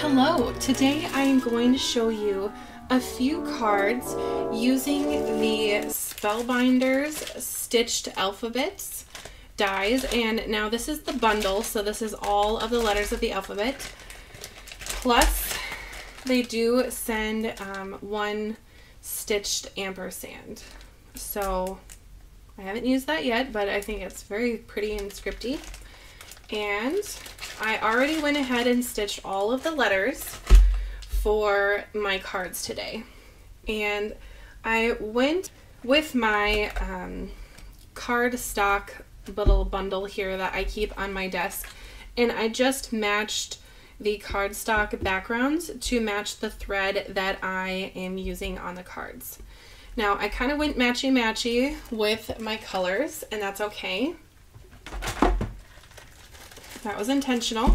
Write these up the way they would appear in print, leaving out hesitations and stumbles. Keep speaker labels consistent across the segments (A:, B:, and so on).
A: Hello, today I am going to show you a few cards using the Spellbinders Stitched Alphabets dies, and now this is the bundle, so this is all of the letters of the alphabet, plus they do send one stitched ampersand. So I haven't used that yet, but I think it's very pretty and scripty. And I already went ahead and stitched all of the letters for my cards today. And I went with my card stock little bundle here that I keep on my desk, and I just matched the cardstock backgrounds to match the thread that I am using on the cards. Now I kind of went matchy-matchy with my colors, and that's okay. That was intentional.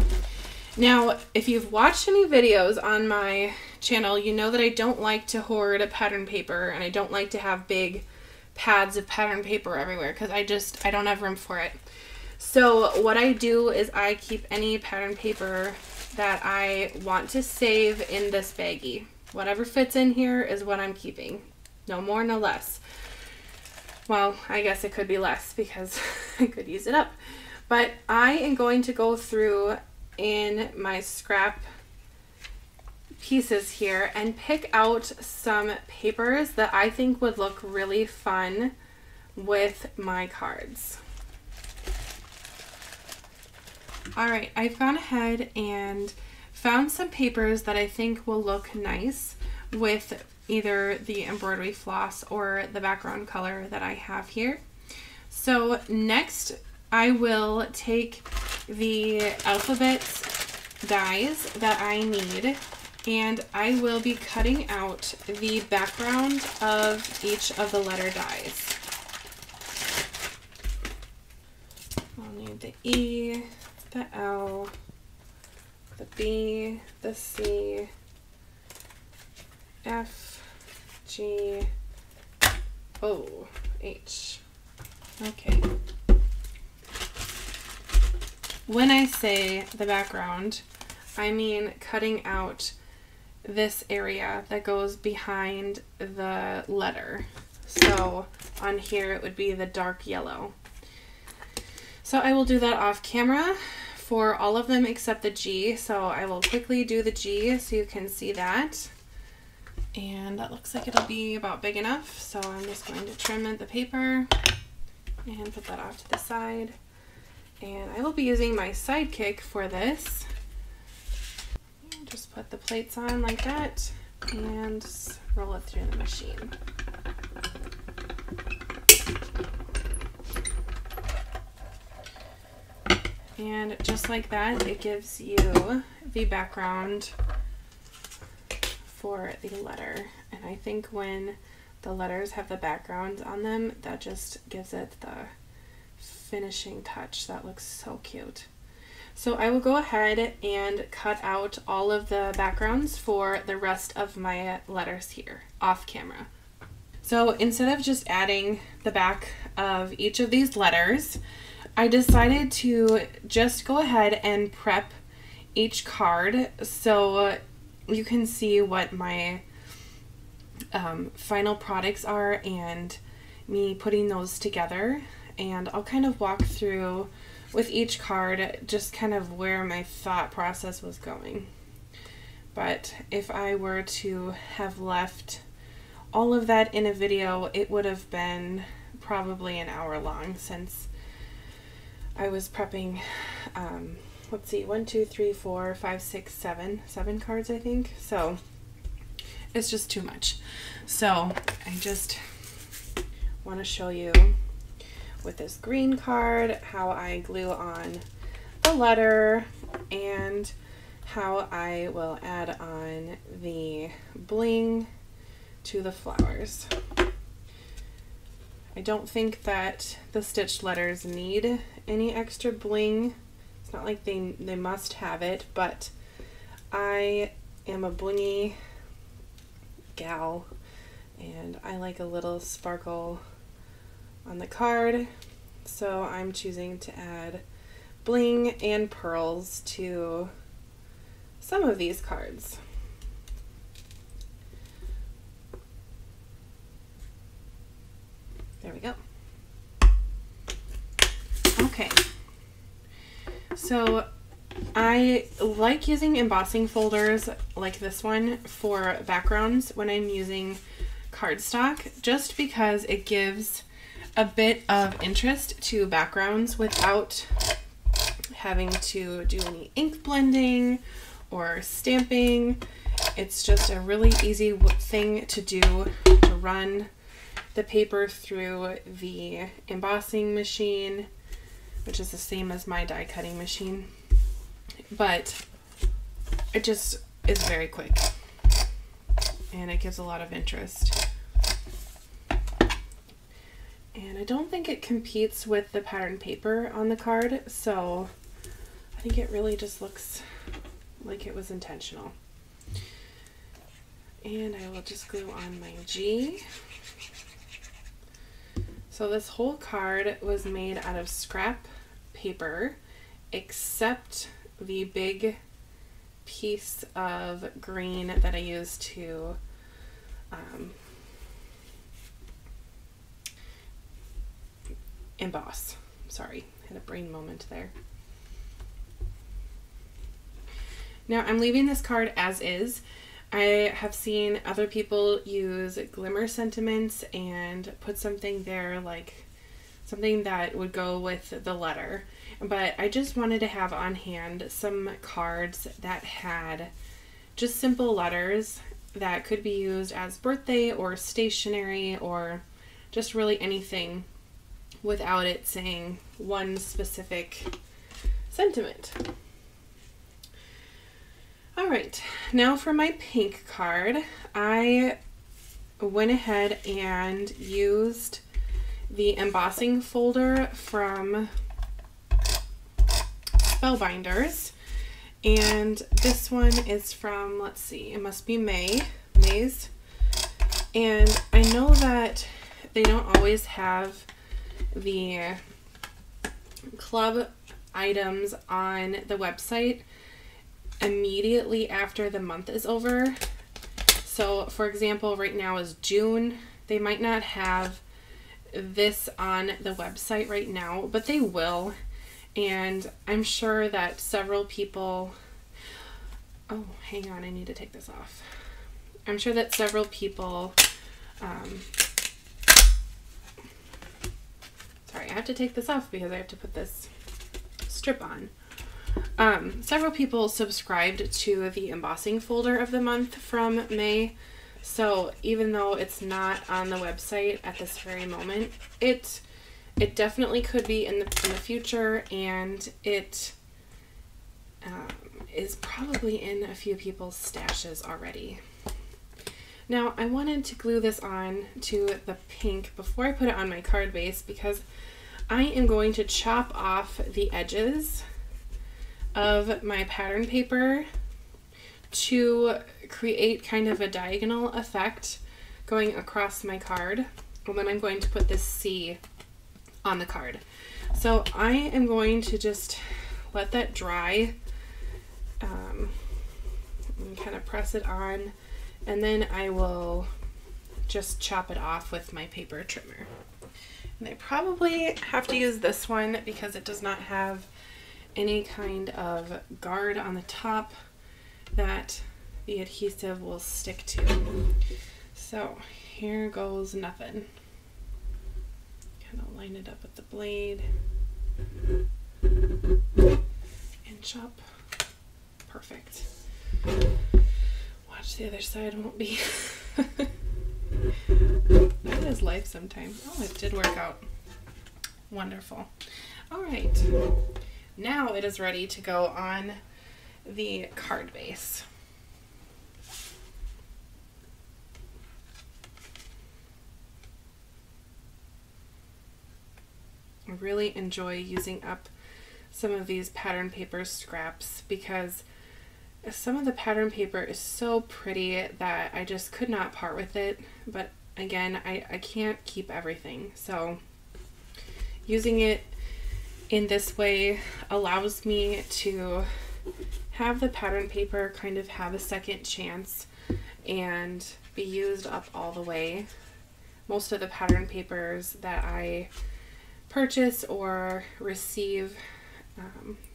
A: Now, if you've watched any videos on my channel, you know that I don't like to hoard a pattern paper, and I don't like to have big pads of pattern paper everywhere because I don't have room for it. So what I do is I keep any pattern paper that I want to save in this baggie. Whatever fits in here is what I'm keeping. No more, no less. Well, I guess it could be less because I could use it up. But I am going to go through in my scrap pieces here and pick out some papers that I think would look really fun with my cards. Alright, I've gone ahead and found some papers that I think will look nice with either the embroidery floss or the background color that I have here. So next I will take the alphabet dies that I need, and I will be cutting out the background of each of the letter dies. I'll need the E, the L, the B, the C, F, G, O, H. Okay. When I say the background, I mean cutting out this area that goes behind the letter. So on here it would be the dark yellow. So I will do that off camera for all of them except the G. So I will quickly do the G so you can see that. And that looks like it'll be about big enough. So I'm just going to trim the paper and put that off to the side. And I will be using my Sidekick for this. Just put the plates on like that and roll it through the machine. And just like that, it gives you the background for the letter. And I think when the letters have the background on them, that just gives it the finishing touch. That looks so cute. So I will go ahead and cut out all of the backgrounds for the rest of my letters here off camera. So instead of just adding the back of each of these letters, I decided to just go ahead and prep each card so you can see what my final products are and me putting those together. And I'll kind of walk through with each card just kind of where my thought process was going. But if I were to have left all of that in a video, it would have been probably an hour long since I was prepping, let's see, 1, 2, 3, 4, 5, 6, 7 cards, I think. So it's just too much. So I just want to show you with this green card how I glue on the letter and how I will add on the bling to the flowers. I don't think that the stitched letters need any extra bling. It's not like they must have it, but I am a blingy gal and I like a little sparkle on the card, so I'm choosing to add bling and pearls to some of these cards. There we go. Okay. So I like using embossing folders like this one for backgrounds when I'm using cardstock, just because it gives a bit of interest to backgrounds without having to do any ink blending or stamping. It's just a really easy thing to do, to run the paper through the embossing machine, which is the same as my die cutting machine, but it just is very quick and it gives a lot of interest. And I don't think it competes with the pattern paper on the card, so I think it really just looks like it was intentional. And I will just glue on my G. So this whole card was made out of scrap paper, except the big piece of green that I used to emboss. Sorry, I had a brain moment there. Now I'm leaving this card as is. I have seen other people use glimmer sentiments and put something there, like something that would go with the letter. But I just wanted to have on hand some cards that had just simple letters that could be used as birthday or stationery or just really anything without it saying one specific sentiment. All right, now for my pink card, I went ahead and used the embossing folder from Spellbinders, and this one is from, let's see, it must be May's, and I know that they don't always have the club items on the website immediately after the month is over. So for example, right now is June. They might not have this on the website right now, but they will. And I'm sure that several people, oh, hang on, I need to take this off. I'm sure that several people, sorry, I have to take this off because I have to put this strip on. Several people subscribed to the embossing folder of the month from May, so even though it's not on the website at this very moment, it definitely could be in the future, and it is probably in a few people's stashes already. Now I wanted to glue this on to the pink before I put it on my card base because I am going to chop off the edges of my pattern paper to create kind of a diagonal effect going across my card, and then I'm going to put this C on the card. So I am going to just let that dry and kind of press it on, and then I will just chop it off with my paper trimmer. And I probably have to use this one because it does not have any kind of guard on the top that the adhesive will stick to. So here goes nothing. Kind of line it up with the blade and chop. Perfect. Watch the other side, won't be. That is life sometimes. Oh, it did work out. Wonderful. All right. Now it is ready to go on the card base. I really enjoy using up some of these pattern paper scraps because some of the pattern paper is so pretty that I just could not part with it. But again, I can't keep everything. So using it in this way allows me to have the pattern paper kind of have a second chance and be used up all the way. Most of the pattern papers that I purchase or receive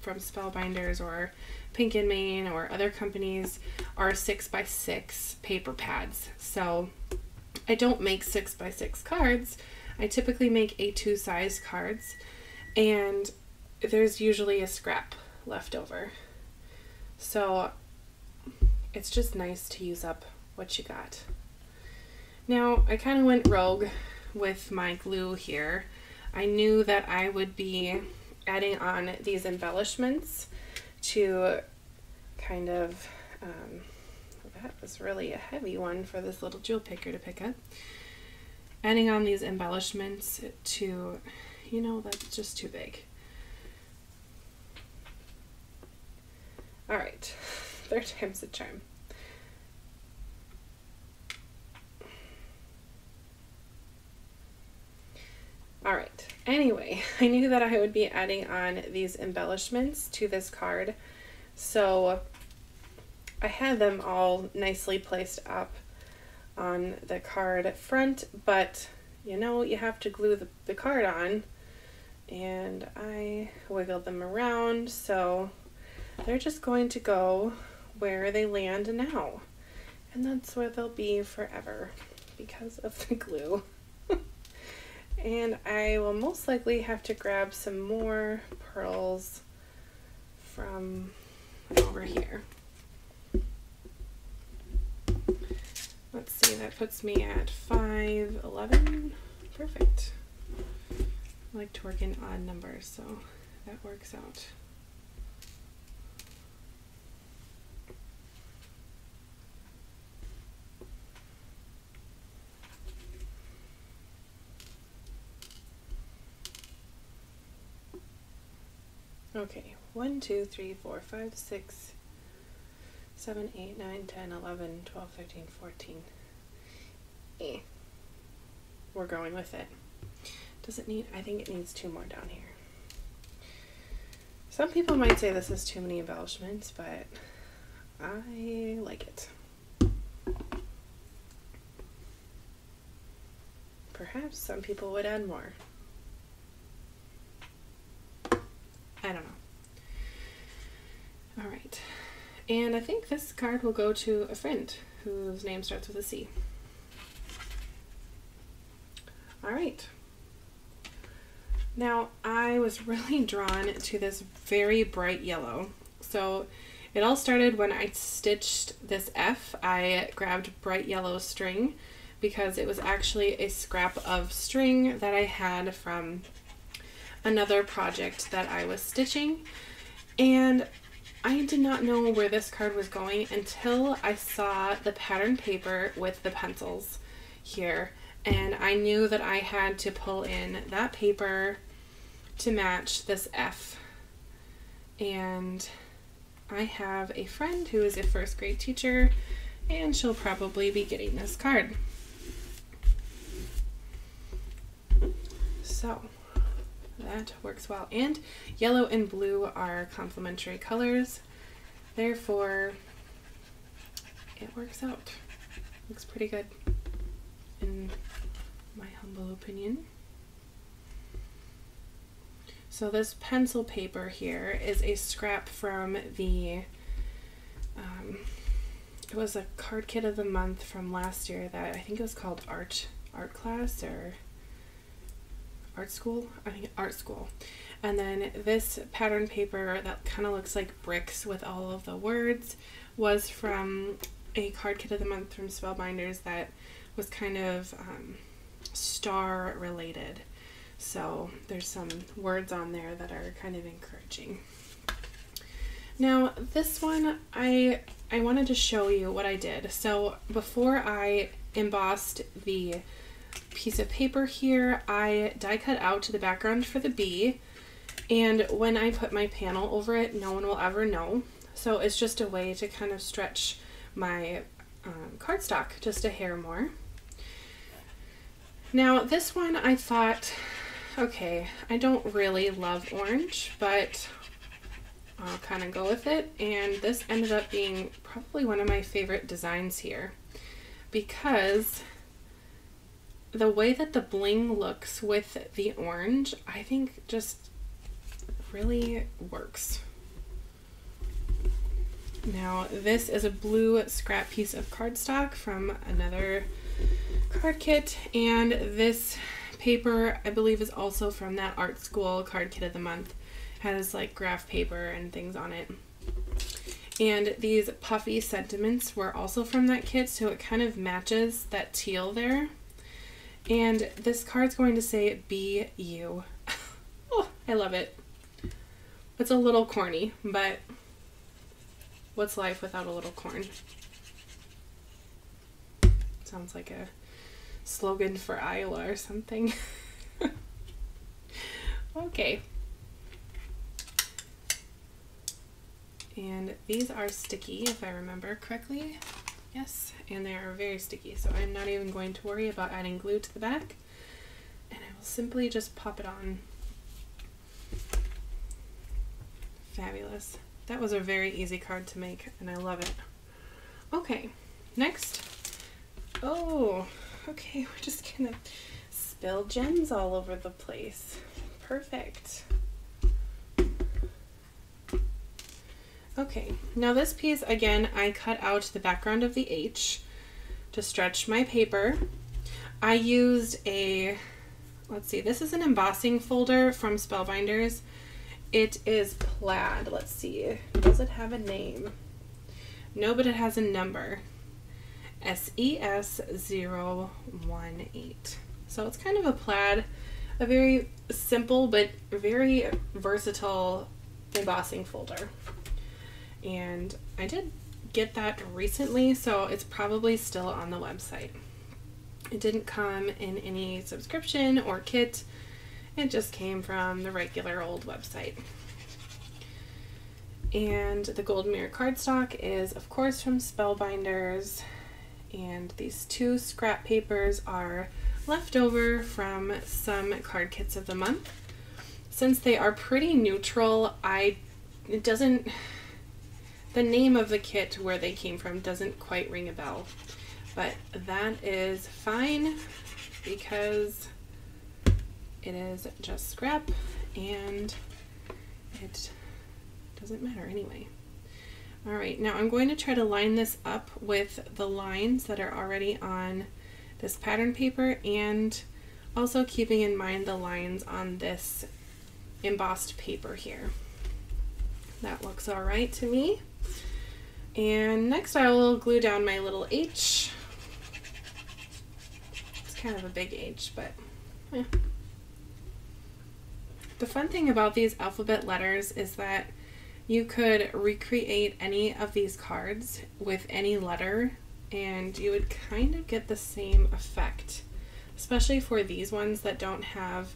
A: from Spellbinders or Pink and Main or other companies are 6x6 paper pads. So I don't make 6x6 cards. I typically make A2 size cards, and there's usually a scrap left over. So it's just nice to use up what you got. Now I kind of went rogue with my glue here. I knew that I would be adding on these embellishments to kind of, that was really a heavy one for this little jewel picker to pick up. Adding on these embellishments to, you know, that's just too big. All right, third time's the charm. All right, anyway, I knew that I would be adding on these embellishments to this card, so I had them all nicely placed up on the card front, but you know, you have to glue the card on, and I wiggled them around, so they're just going to go where they land now, and that's where they'll be forever because of the glue. And I will most likely have to grab some more pearls from over here. Let's see, that puts me at 511. Perfect. I like to work in odd numbers, so that works out. Okay, 1, 2, 3, 4, 5, 6, 7, 8, 9, 10, 11, 12, 13, 14. We're going with it. Does it need, I think it needs 2 more down here. Some people might say this is too many embellishments, but I like it. Perhaps some people would add more. I don't know. All right. And I think this card will go to a friend whose name starts with a C. All right. Now, I was really drawn to this very bright yellow. So it all started when I stitched this F. I grabbed bright yellow string because it was actually a scrap of string that I had from another project that I was stitching, and I did not know where this card was going until I saw the pattern paper with the pencils here, and I knew that I had to pull in that paper to match this F. And I have a friend who is a first grade teacher, and she'll probably be getting this card. So that works well, and yellow and blue are complementary colors, therefore it works out. Looks pretty good in my humble opinion. So this pencil paper here is a scrap from the it was a card kit of the month from last year that I think it was called art class or art school, I think art school. And then this pattern paper that kind of looks like bricks with all of the words was from a card kit of the month from Spellbinders that was kind of star related. So there's some words on there that are kind of encouraging. Now this one, I wanted to show you what I did. So before I embossed the piece of paper here, I die cut out to the background for the bee, and when I put my panel over it, no one will ever know. So it's just a way to kind of stretch my cardstock just a hair more. Now this one I thought, okay, I don't really love orange, but I'll kind of go with it. And this ended up being probably one of my favorite designs here because the way that the bling looks with the orange, I think just really works. Now this is a blue scrap piece of cardstock from another card kit, and this paper I believe is also from that art school card kit of the month. It has like graph paper and things on it. And these puffy sentiments were also from that kit, so it kind of matches that teal there. And this card's going to say, "Be you." Oh, I love it. It's a little corny, but what's life without a little corn? Sounds like a slogan for Iowa or something. Okay. And these are sticky, if I remember correctly. Yes, and they are very sticky, so I'm not even going to worry about adding glue to the back. And I will simply just pop it on. Fabulous. That was a very easy card to make, and I love it. Okay, next. Oh, okay, we're just gonna spill gems all over the place. Perfect. Okay, now this piece, again, I cut out the background of the H to stretch my paper. I used a, let's see, this is an embossing folder from Spellbinders. It is plaid. Let's see, does it have a name? No, but it has a number. SES018. So it's kind of a plaid, a very simple but very versatile embossing folder. And I did get that recently, so it's probably still on the website. It didn't come in any subscription or kit. It just came from the regular old website. And the gold mirror cardstock is, of course, from Spellbinders. And these two scrap papers are left over from some card kits of the month. Since they are pretty neutral, the name of the kit where they came from doesn't quite ring a bell, but that is fine because it is just scrap and it doesn't matter anyway. All right, now I'm going to try to line this up with the lines that are already on this pattern paper, and also keeping in mind the lines on this embossed paper here. That looks all right to me. And next I will glue down my little H. It's kind of a big H, but yeah. The fun thing about these alphabet letters is that you could recreate any of these cards with any letter and you would kind of get the same effect, especially for these ones that don't have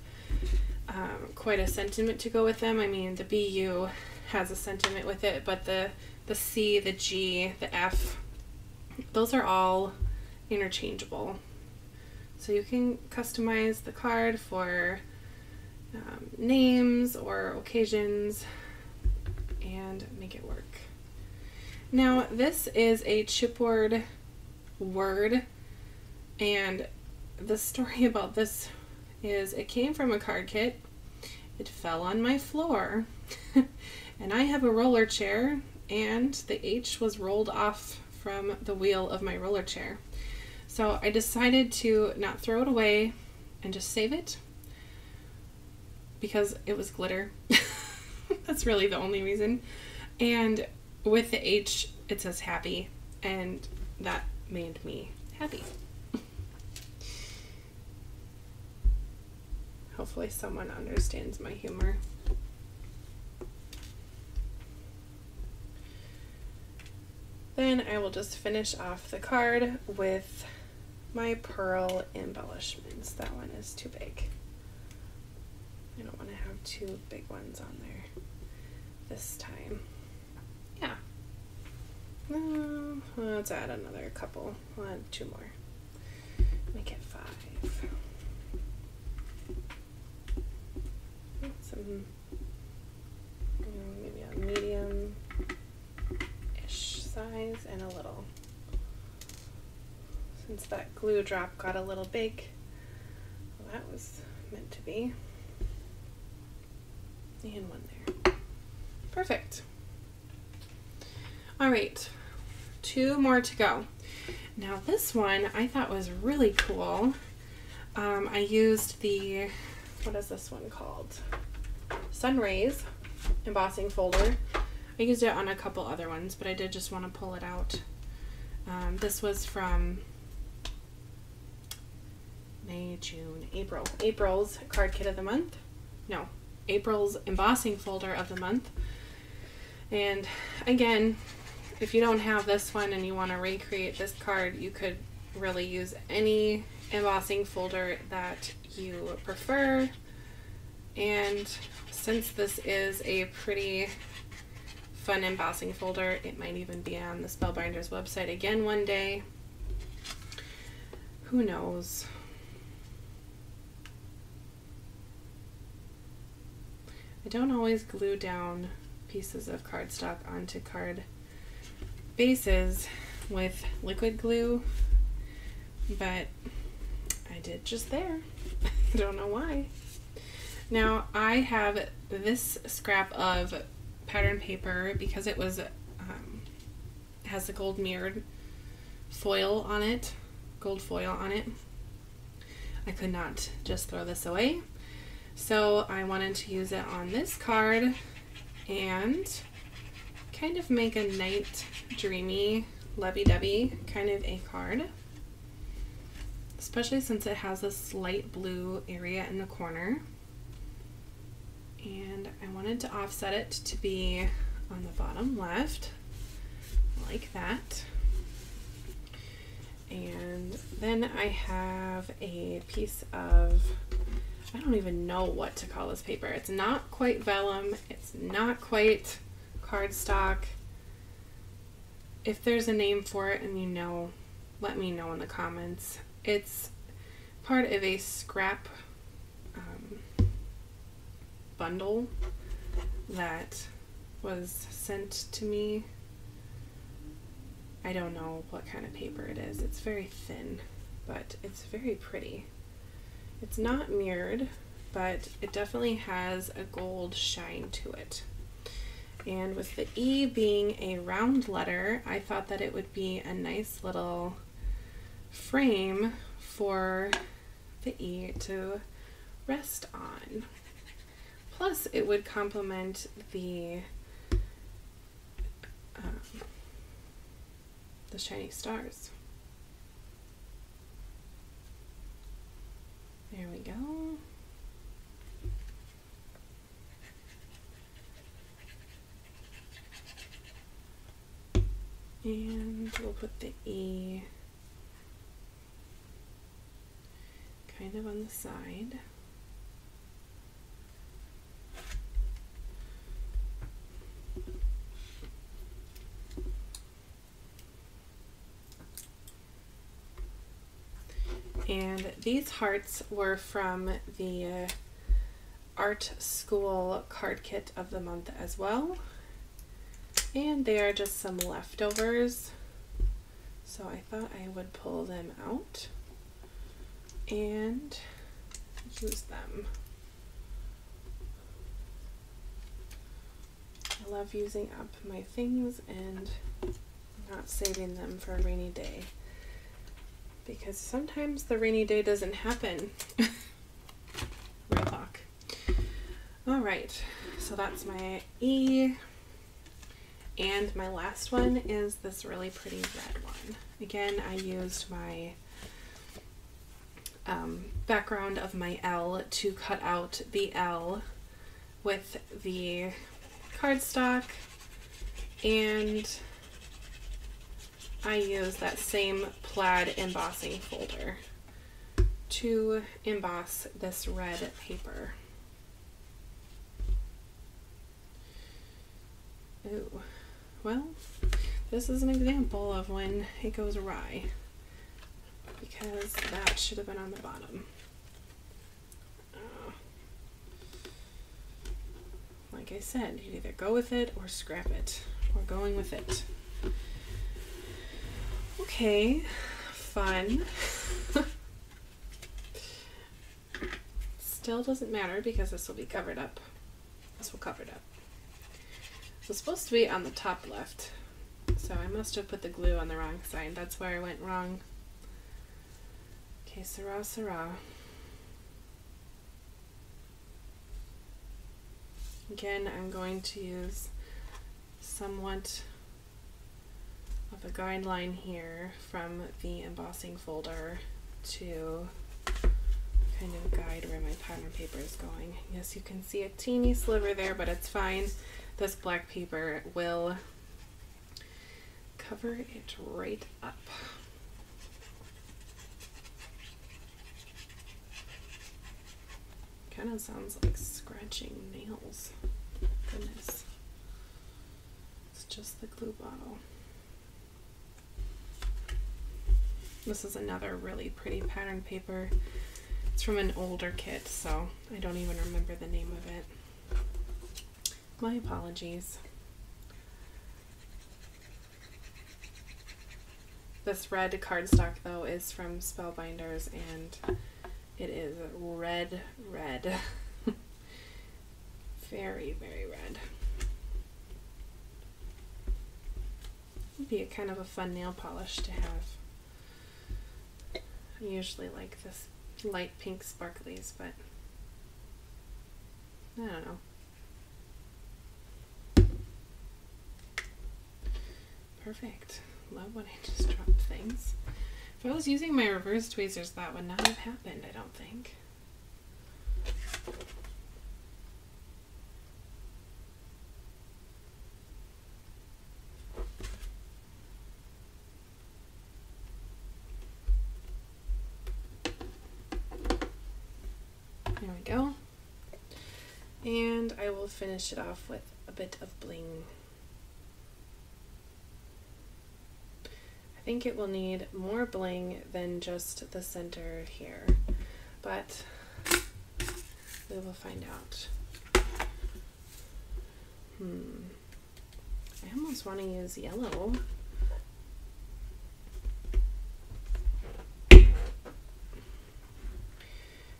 A: quite a sentiment to go with them. I mean, the BU has a sentiment with it, but the C, the G, the F, those are all interchangeable. So you can customize the card for names or occasions and make it work. Now this is a chipboard word, and the story about this is it came from a card kit. It fell on my floor and I have a roller chair, and the H was rolled off from the wheel of my roller chair. So I decided to not throw it away and just save it because it was glitter. That's really the only reason. And with the H, it says happy, and that made me happy. Hopefully someone understands my humor. Then I will just finish off the card with my pearl embellishments. That one is too big. I don't want to have two big ones on there this time. Yeah. Let's add another couple. We'll add two more. Make it 5. Some, maybe a medium. size and a little. Since that glue drop got a little big, well, that was meant to be. And one there. Perfect. All right, 2 more to go. Now this one I thought was really cool. I used the, what is this one called? Sun Rays embossing folder. I used it on a couple other ones, but I did just want to pull it out. This was from May, June, April. April's card kit of the month. No, April's embossing folder of the month. And again, if you don't have this one and you want to recreate this card, you could really use any embossing folder that you prefer. And since this is a pretty fun embossing folder, it might even be on the Spellbinders website again one day. Who knows? I don't always glue down pieces of cardstock onto card bases with liquid glue, but I did just there. I don't know why. Now I have this scrap of pattern paper because it was has the gold mirrored foil on it, gold foil on it. I could not just throw this away, so I wanted to use it on this card and kind of make a night dreamy, lovey-dovey kind of a card, especially since it has this light blue area in the corner. And I wanted to offset it to be on the bottom left, like that. And then I have a piece of, I don't even know what to call this paper. It's not quite vellum, it's not quite cardstock. If there's a name for it and you know, let me know in the comments. It's part of a scrap bundle that was sent to me. I don't know what kind of paper it is. It's very thin, but it's very pretty. It's not mirrored, but it definitely has a gold shine to it. And with the E being a round letter, I thought that it would be a nice little frame for the E to rest on. Plus, it would complement the shiny stars. There we go. And we'll put the E kind of on the side. And these hearts were from the art school card kit of the month as well. And they are just some leftovers. So I thought I would pull them out and use them. I love using up my things and not saving them for a rainy day, because sometimes the rainy day doesn't happen. Real talk. All right, so that's my E. And my last one is this really pretty red one. Again, I used my background of my L to cut out the L with the cardstock, and I used that same plaid embossing folder to emboss this red paper. Ooh. Well, this is an example of when it goes awry, because that should have been on the bottom. Like I said, you either go with it or scrap it. We're going with it. Okay, fun. Still doesn't matter because this will be covered up. This will cover it up. It's supposed to be on the top left, so I must have put the glue on the wrong side. That's where I went wrong. Okay, Sarah, Sarah. Again, I'm going to use somewhat of a guideline here from the embossing folder to kind of guide where my pattern paper is going. Yes, you can see a teeny sliver there, but it's fine. This black paper will cover it right up. Kind of sounds like scratching nails. Goodness. It's just the glue bottle. This is another really pretty pattern paper. It's from an older kit, so I don't even remember the name of it. My apologies. This red cardstock though is from Spellbinders, and it is red. Very, very red. Would be a kind of a fun nail polish to have. I usually like this light pink sparklies, but I don't know. Perfect. Love when I just drop things. If I was using my reverse tweezers, that would not have happened, I don't think. There we go. And I will finish it off with a bit of bling. I think it will need more bling than just the center here, but we will find out. I almost want to use yellow.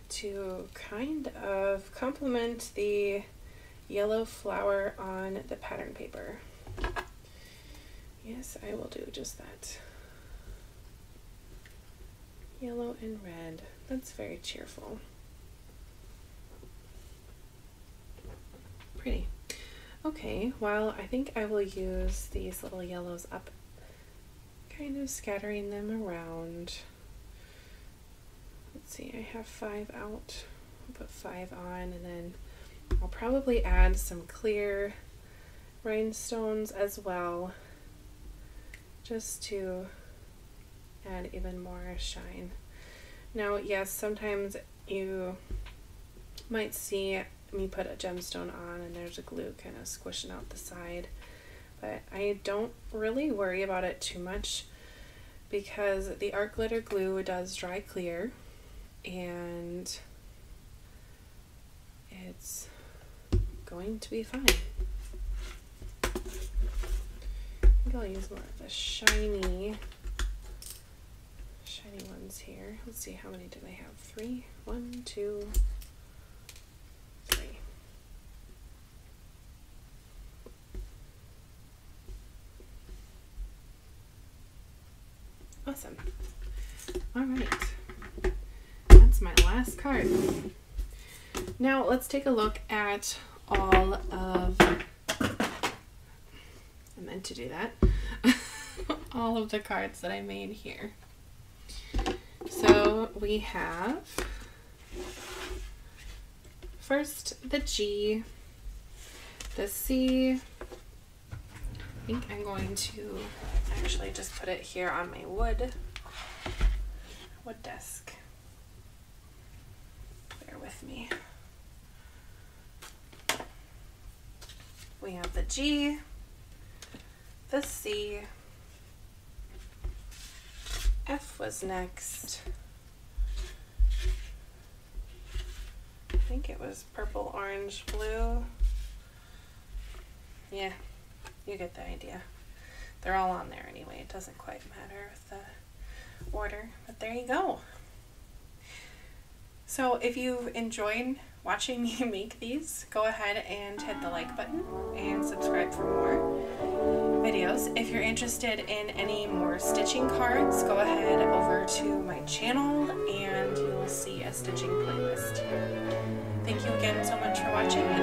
A: To kind of complement the yellow flower on the pattern paper. Yes, I will do just that. Yellow and red. That's very cheerful. Pretty. Okay, well, I think I will use these little yellows up, kind of scattering them around. Let's see, I have 5 out. I'll put 5 on, and then I'll probably add some clear rhinestones as well, just to add even more shine. Now, yes, sometimes you might see me put a gemstone on and there's a glue kind of squishing out the side, but I don't really worry about it too much because the art glitter glue does dry clear and it's going to be fine. I think I'll use more of the shiny ones here. Let's see, how many did I have? 3? 1, 2, 3. Awesome. All right. That's my last card. Now let's take a look at all of, I meant to do that, all of the cards that I made here. So we have first the G, the C. I think I'm going to actually just put it here on my wood desk. Bear with me. We have the G, the C, F was next. I think it was purple, orange, blue. Yeah, you get the idea. they're all on there anyway. It doesn't quite matter with the order, but there you go. So if you've enjoyed watching me make these, go ahead and hit the like button and subscribe for more videos. If you're interested in any more stitching cards, go ahead over to my channel and you'll see a stitching playlist. Thank you again so much for watching, and